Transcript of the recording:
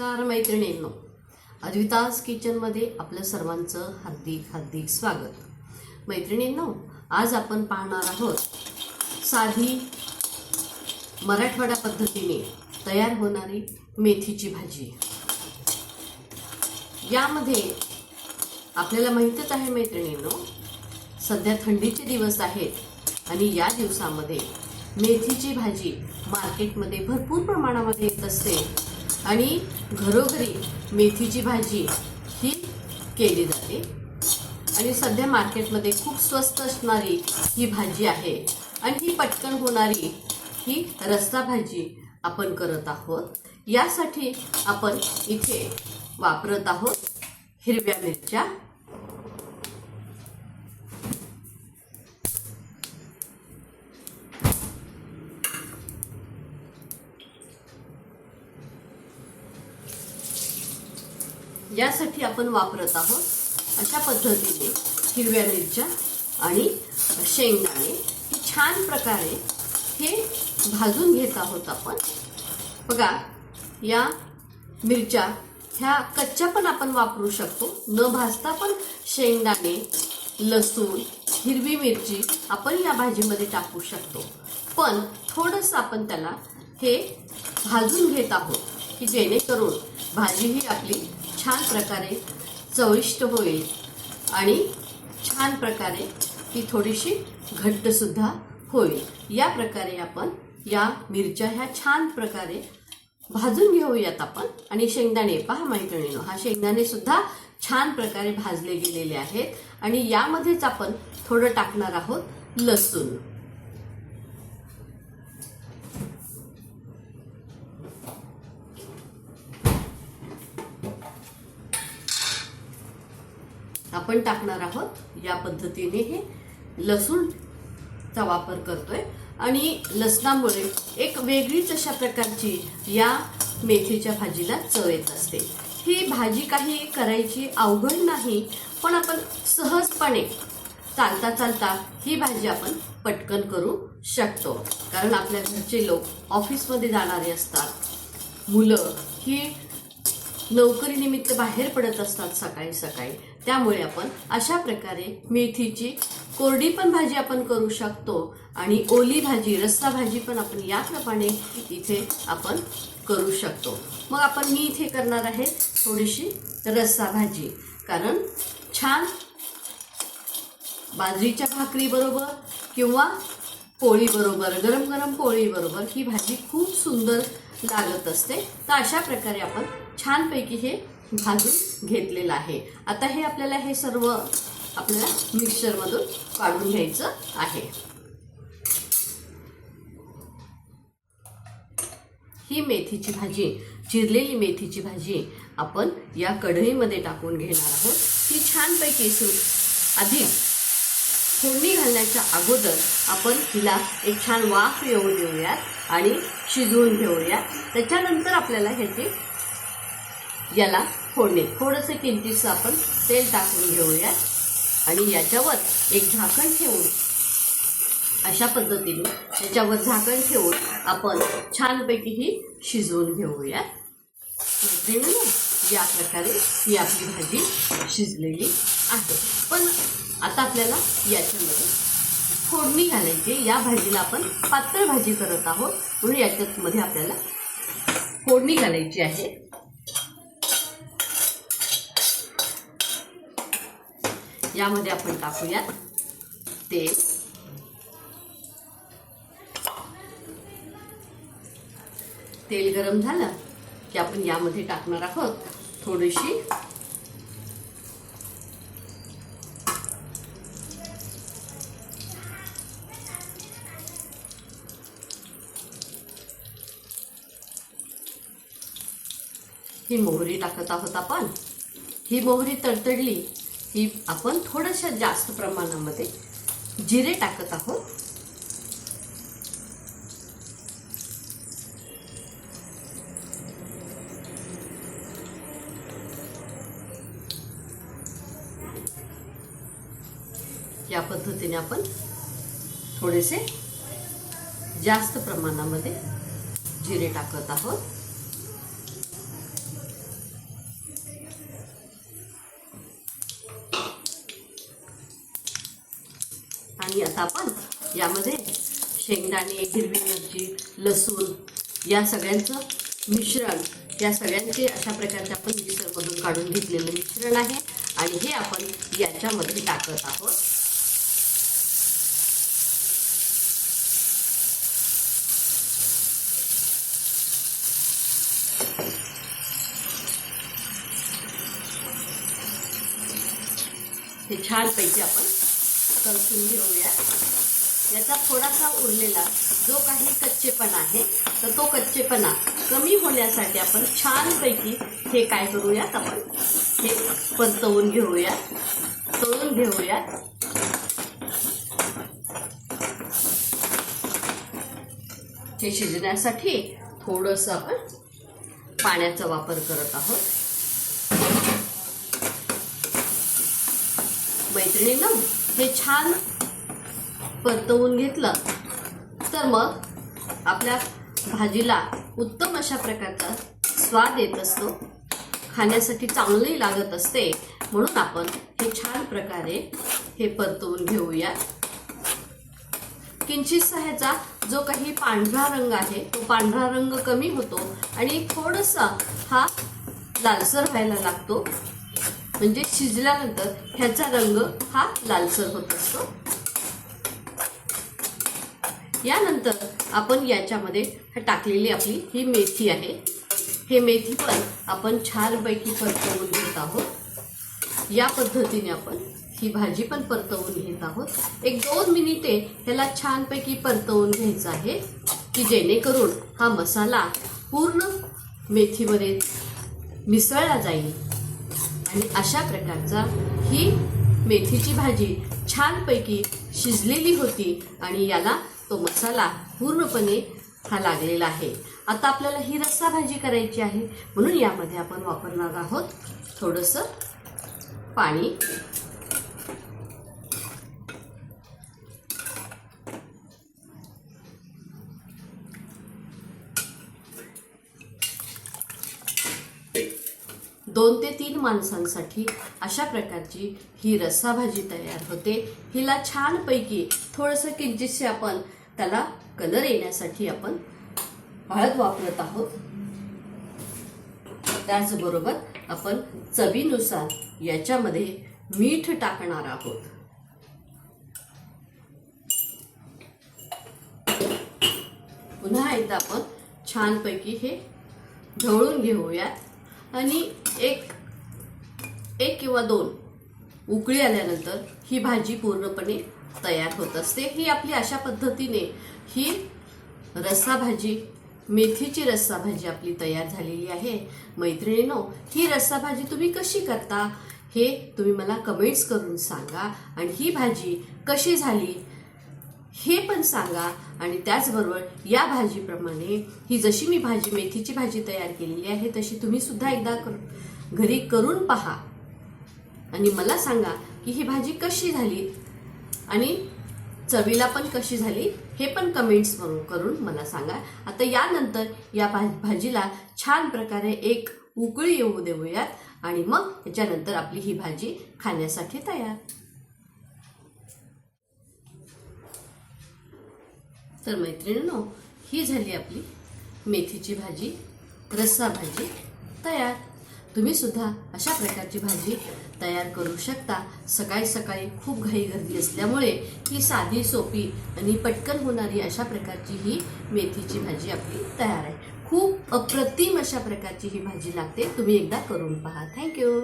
नमस्कार मैत्रिणींनो, अद्विताज किचनमध्ये आपलं सर्वांचं हार्दिक हार्दिक स्वागत। मैत्रिणींनो, आज आपण पाहणार आहोत साधी मराठवाडा पद्धतीने तयार होणारी मेथीची भाजी। यामध्ये आपल्याला माहीतच आहे मैत्रिणींनो, सध्या थंडीचे दिवस आहेत आणि या दिवसामध्ये मेथीची भाजी मार्केटमध्ये भरपूर प्रमाणामध्ये येत असते आणि घरोघरी मेथीची भाजी ही केली जाते आणि सध्या मार्केटमध्ये खूप स्वस्त असणारी ही भाजी आहे आणि ही पटकन होणारी ही रस्सा भाजी आपण करत आहोत। यासाठी आपण इथे वापरत आहोत हिरव्या मिरच्या, यासाठी आपण वापरत आहोत अशा पद्धतीने हिरव्या मिरच्या आणि शेंगदाणे छान प्रकारे हे भाजून घेत आहोत आपण। बघा, या मिरच्या ह्या कच्च्या पण आपण वापरू शकतो, न भाजता पण शेंगदाणे, लसूण, हिरवी मिरची आपण या भाजीमध्ये टाकू शकतो, पण थोडंसं आपण त्याला हे भाजून घेत आहोत की जेणेकरून भाजी ही आपली छान प्रकारे चविष्ट होईल आणि छान प्रकारे ती थोडीशी घट्ट सुद्धा होईल। या प्रकारे आपण या मिरच्या ह्या छान प्रकारे भाजून घेऊयात आपण। आणि शेंगदाणे पहा मैत्रिणींनो, हा शेंगदाणे सुद्धा छान प्रकारे भाजले गेलेले आहेत आणि यामध्येच आपण थोडं टाकणार आहोत लसूण। आपण टाकणार आहोत या पद्धतीने हे लसूणचा वापर करतोय आणि लसणामुळे एक वेगळीच अशा प्रकारची या मेथीच्या भाजीला चव येत असते। ही भाजी काही करायची अवघड नाही, पण आपण सहजपणे चालता चालता ही भाजी आपण पटकन करू शकतो, कारण आपल्या घरचे लोक ऑफिसमध्ये जाणारे असतात, मुलं ही नोकरीनिमित्त बाहेर पडत असतात सकाळी सकाळी, त्यामुळे आपण अशा प्रकारे मेथीची कोरडी पण भाजी आपण करू शकतो आणि ओली भाजी, रस्सा भाजी पण आपण याप्रमाणे इथे आपण करू शकतो। मग मी इथे करणार आहे थोडीशी रस्सा भाजी, कारण छान बाजरीच्या भाकरी बरोबर किंवा पोळी बरोबर, गरम गरम पोळी बरोबर ही भाजी खूप सुंदर लागत असते। तर अशा प्रकारे आपण छानपैकी हे भाजून घेतलेलं आहे। आता हे आपल्याला हे सर्व आपल्याला मिक्सरमधून काढून घ्यायचं आहे। ही मेथीची भाजी, चिरलेली मेथीची भाजी आपण या कढईमध्ये टाकून घेणार आहोत। ती छानपैकी आधी फोडणी घालण्याच्या अगोदर आपण हिला एक छान वाफ येऊ देऊयात आणि शिजवून घेऊयात। त्याच्यानंतर आपल्याला याला फोडणी थोडंसं किंचितसं आपण तेल टाकून घेऊयात आणि याच्यावर एक झाकण ठेवून अशा पद्धतीने याच्यावर झाकण ठेवून आपण छानपैकी ही शिजवून घेऊयात। या प्रकारे ही आपली भाजी शिजलेली आहे। पण आता आपल्याला याच्यामध्ये फोडणी घालायची। या भाजीला आपण पातळ भाजी करत आहोत म्हणून याच्यामध्ये आपल्याला फोडणी घालायची आहे। यामध्ये आपण टाकूया तेल, तेल गरम झालं की आपण यामध्ये टाकणार आहोत थोडीशी ही मोहरी टाकत आहोत आपण। ही मोहरी तडतडली की आपण थोड्याशा जास्त प्रमाणामध्ये जिरे टाकत आहोत। या पद्धतीने आपण थोडेसे जास्त प्रमाणामध्ये जिरे टाकत आहोत। आता आपण यामध्ये शेंगदाणे, हिरवी मिरची, लसूण या सगळ्यांचं मिश्रण, या सगळ्यांचे अशा प्रकारचे आपण मिक्सरमधून काढून घेतलेलं मिश्रण आहे आणि हे आपण याच्यामध्ये टाकत आहोत. हे छानपैकी आपण कलसून घेऊया. याचा थोडासा उरलेला जो काही कच्चेपणा आहे तर तो कच्चेपणा कमी होण्यासाठी आपण छानपैकी हे काय करूयात, आपण हे परतवून घेऊया, तळून घेऊया. हे शिजण्यासाठी थोडंसं आपण पाण्याचा वापर करत आहोत. मैत्रिणींनो, हे छान परतवून घेतलं तर मग आपल्या भाजीला उत्तम अशा प्रकारचा स्वाद येत असतो, खाण्यासाठी चांगली लागत असते. म्हणून आपण हे छान प्रकारे हे परतवून घेऊया. किंचितसा ह्याचा जो काही पांढरा रंग आहे तो पांढरा रंग कमी होतो आणि थोडासा हा लालसर व्हायला लागतो. म्हणजे शिजल्यानंतर ह्याचा रंग हा लालसर होत असतो. यानंतर आपण याच्यामध्ये टाकलेली आपली ही मेथी आहे. हे मेथी पण आपण छानपैकी परतवून घेत आहोत. या पद्धतीने आपण ही भाजी पण परतवून घेत आहोत. 1-2 मिनिटे ह्याला छानपैकी परतवून घ्यायचं आहे की जेणेकरून हा मसाला पूर्ण मेथीमध्ये मिसळला जाईल आणि अशा प्रकारचा ही मेथीची भाजी छानपैकी शिजलेली होती आणि याला तो मसाला पूर्णपणे हा लागलेला आहे. आता आपल्याला ही रस्सा भाजी करायची आहे म्हणून यामध्ये आपण वापरणार आहोत थोडंसं पाणी. दोन ते 3 माणसांसाठी अशा प्रकारची ही रस्सा भाजी तयार होते. हिला छानपैकी थोडंसं किंचितसे आपण त्याला कलर येण्यासाठी आपण हळद वापरत आहोत. त्याचबरोबर आपण चवीनुसार याच्यामध्ये मीठ टाकणार आहोत. पुन्हा एकदा आपण छानपैकी हे ढवळून घेऊयात आणि एक किंवा 2 उकळी आल्यानंतर ही भाजी पूर्णपणे तयार होत असते. ही आपली अशा पद्धतीने ही रस्सा भाजी, मेथीची रस्सा भाजी आपली तयार झालेली आहे. मैत्रिणींनो, ही रस्सा भाजी तुम्ही कशी करता हे तुम्ही मला कमेंट्स करून सांगा आणि ही भाजी कशी झाली हे पण सांगा. आणि त्याचबरोबर या भाजीप्रमाणे ही जशी मी भाजी मेथीची भाजी तयार केलेली आहे तशी तुम्ही सुद्धा एकदा घरी करून पहा आणि मला सांगा की ही भाजी कशी झाली आणि चवीला पण कशी झाली हे पण कमेंट्स करून मला सांगा. आता यानंतर या भाजीला छान प्रकारे एक उकळी येऊ देऊयात आणि मग त्याच्यानंतर आपली ही भाजी खाण्यासाठी तयार. तर मैत्रिणींनो, ही झाली आपली मेथीची भाजी, रस्सा भाजी तयार. तुम्ही सुद्धा अशा प्रकारची भाजी तयार करू शकता. सकाळी सकाळी खूप घाई गर्दी असल्यामुळे ही साधी सोपी आणि पटकन होणारी अशा प्रकारची ही मेथीची भाजी आपली तयार आहे. खूप अप्रतिम अशा प्रकारची ही भाजी लागते. तुम्ही एकदा करून पहा. थँक्यू.